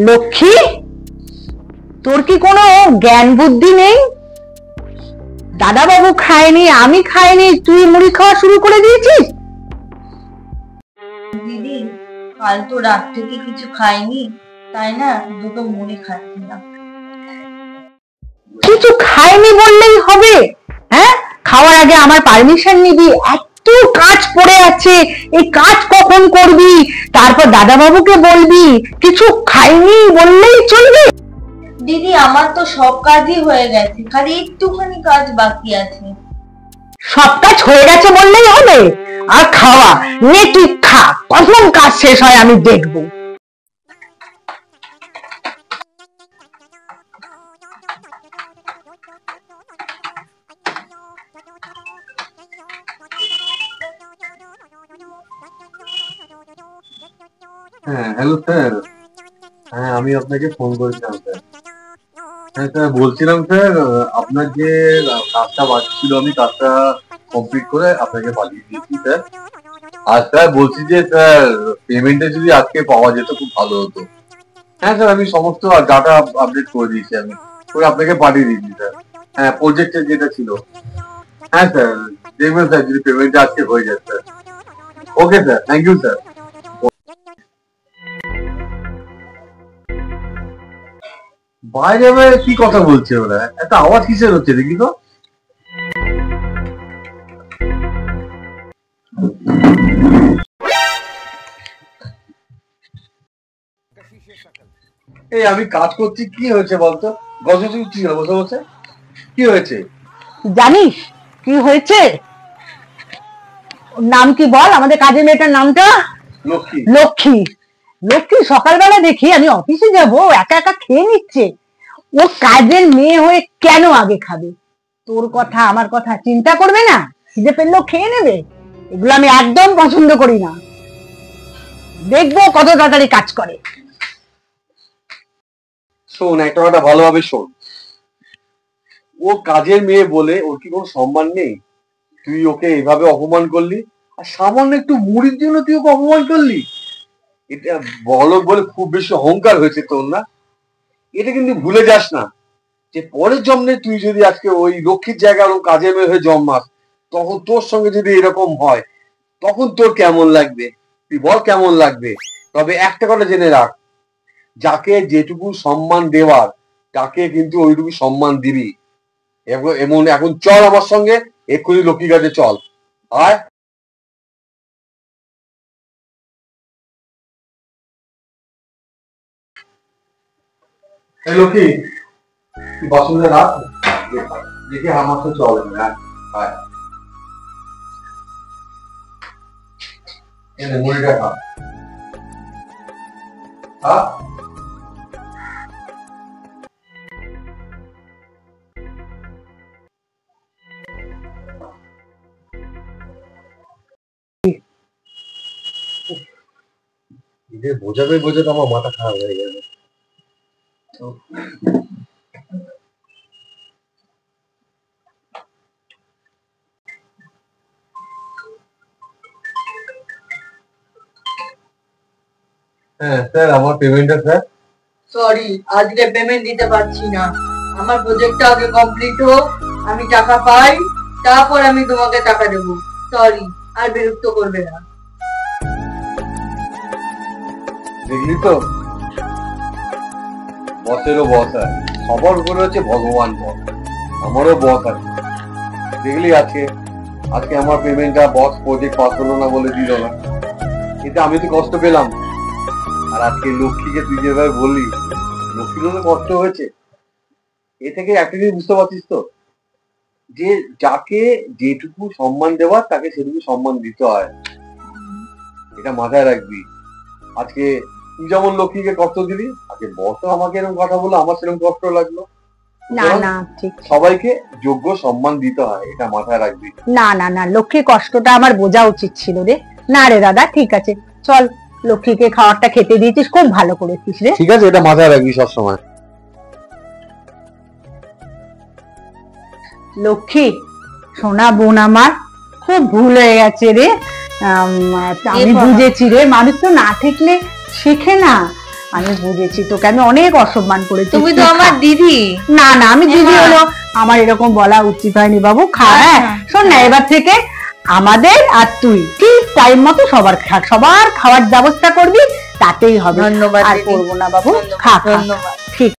লক্ষ্মী, তোর কি কোনো জ্ঞান বুদ্ধি নেই? দাদা বাবু খায়নি, আমি খাইনি, তুই মুড়ি খাওয়া শুরু করে দিয়েছিস। দিদি, কাল তো রাত থেকে কিছু খাইনি, তাই না দুটো মুড়ি খাচ্ছিলাম। কিছু খাইনি বললেই হবে? হ্যাঁ, খাওয়ার আগে আমার পারমিশন নিবি? এত কাজ পড়ে আছে, এই কাজ কখন করবি? তারপর দাদা বাবুকে বলবি, কিছু খাইনি বললেই চলবে? দিদি, আমার তো সব কাজই হয়ে গেছে, খালি একটুখানি কাজ বাকি আছে। সব কাজ হয়ে গেছে বললেই হবে? আর খাওয়া নে, তুই খা, কখন কাজ শেষ হয় আমি দেখবো। হ্যাঁ, হ্যালো স্যার। হ্যাঁ, আমি আপনাকে ফোন করেছিলাম স্যার। হ্যাঁ স্যার, বলছিলাম স্যার, আপনার যে কাজটা বাকি ছিল আমি কাজটা কমপ্লিট করে আপনাকে পাঠিয়ে দিয়েছি স্যার। আর স্যার বলছি যে স্যার, পেমেন্টটা যদি আজকে পাওয়া যেত খুব ভালো হতো। হ্যাঁ স্যার, আমি সমস্ত ডাটা আপডেট করে দিয়েছি, আমি করে আপনাকে পাঠিয়ে দিয়েছি স্যার। হ্যাঁ, প্রজেক্টের যেটা ছিল। হ্যাঁ স্যার, দেখবেন স্যার যদি পেমেন্টটা আজকে হয়ে যায় sir. Okay sir, thank you sir. বাইরে বাইরে কি কথা বলছে ওরা? একটা আওয়াজ কিসের হচ্ছে দেখি তো। এই আমি কাজ করছি, কি হয়েছে বলতো? বসে বসে বসে বসে কি হয়েছে জানিস কি হয়েছে? নাম কি বল, আমাদের কাজের মেয়েটার নামটা? লক্ষ্মী। লক্ষ্মী। লক্ষ্মী সকালবেলা দেখি আমি অফিসে যাব, একা একা খেয়ে নিচ্ছে। ও কাজের মেয়ে হয়ে কেন আগে খাবে? তোর কথা আমার কথা চিন্তা করবে না? খিদে পেলেও খেয়ে নেবে? এগুলো আমি একদম পছন্দ করি না। দেখবো কত তাড়াতাড়ি কাজ করে। শোন, একটা কথা ভালোভাবে শোন। ও কাজের মেয়ে বলে ওর কি কোনো সম্মান নেই? তুই ওকে এইভাবে অপমান করলি, আর সামান্য একটু মুড়ির জন্য তুই ওকে অপমান করলি। এটা বলদ বলে খুব বেশি অহংকার হয়েছে তোর, না? এটা কিন্তু ভুলে যাস না যে পরের জন্মে তুই যদি আজকে ওই লক্ষ্মীর জায়গায় ও কাজের মেয়ে হয়ে জন্মাস, তখন তোর সঙ্গে যদি এরকম হয় তখন তোর কেমন লাগবে? তুই বল কেমন লাগবে? তবে একটা কথা জেনে রাখ, যাকে যেটুকু সম্মান দেওয়ার তাকে কিন্তু ওইটুকু সম্মান দিবি। এমন এখন চল আমার সঙ্গে, এক্ষুনি লক্ষ্মীর কাছে চল। আয়। লক্ষ্মী, তুই বাসনটা রাখ, দেখি আমার তো চলে না। আয়, এনে মুড়িটা খা। বোঝাবে বোঝাতে আমার মাথা খারাপ হয়ে যাবে। হ্যাঁ স্যার, আমার পেমেন্টটা স্যার। সরি, আজকে পেমেন্ট দিতে পারছি না। আমার প্রজেক্টটা আগে কমপ্লিট হোক, আমি টাকা পাই, তারপর আমি তোমাকে টাকা দেবো। সরি, আর বিরক্ত করবে না। দেখলি তো, বসেরও বস আছে, সবার উপরে হচ্ছে ভগবান বস। আমারও বস আছে, দেখলি আজকে আজকে আমার পেমেন্টটা বস প্রজেক্ট পাস হলো না বলে দিল না, কিন্তু আমি তো কষ্ট পেলাম। আর আজকে লক্ষ্মীকে তুই যেভাবে বললি, লক্ষ্মীরও তো কষ্ট হয়েছে। এ থেকে একটা জিনিস বুঝতে পারছিস তো, যে যাকে যেটুকু সম্মান দেওয়ার তাকে সেটুকু সম্মান দিতে হয়। এটা মাথায় রাখবি। আজকে তুই যেমন লক্ষ্মীকে কষ্ট দিলি, আজকে বস আমাকে এরকম কথা বললো, আমার সেরকম কষ্ট লাগলো। না না, ঠিক, সবাইকে যোগ্য সম্মান দিতে হয়, এটা মাথায় রাখবি। না না না, লক্ষ্মীর কষ্টটা আমার বোঝা উচিত ছিল রে। না রে দাদা, ঠিক আছে, চল, লক্ষ্মীকে খাবারটা খেতে দিয়েছিস, খুব ভালো করেছিস রে। ঠিক আছে, এটা মাথায় রাখবি সবসময়। লক্ষ্মী সোনা বোন আমার, খুব ভুল হয়ে গেছে রে। আমি বাবা। বুঝেছি রে, মানুষ তো না থাকলে শেখে না। আমি বুঝেছি, তোকে আমি অনেক অসম্মান করেছি। তুমি তো তুই আমার খা। দিদি। না না, আমি দিদি মা। হলো, আমার এরকম বলা উচিত হয়নি বাবু। খা। হ্যাঁ আচ্ছা। শোন না, এবার থেকে আমাদের আর তুই ঠিক টাইম মতো সবার খাওয়ার ব্যবস্থা করবি, তাতেই হবে। ধন্যবাদ আর দিদি। করবো না বাবু, ধন্যবাদ, খা খা। ধন্যবাদ।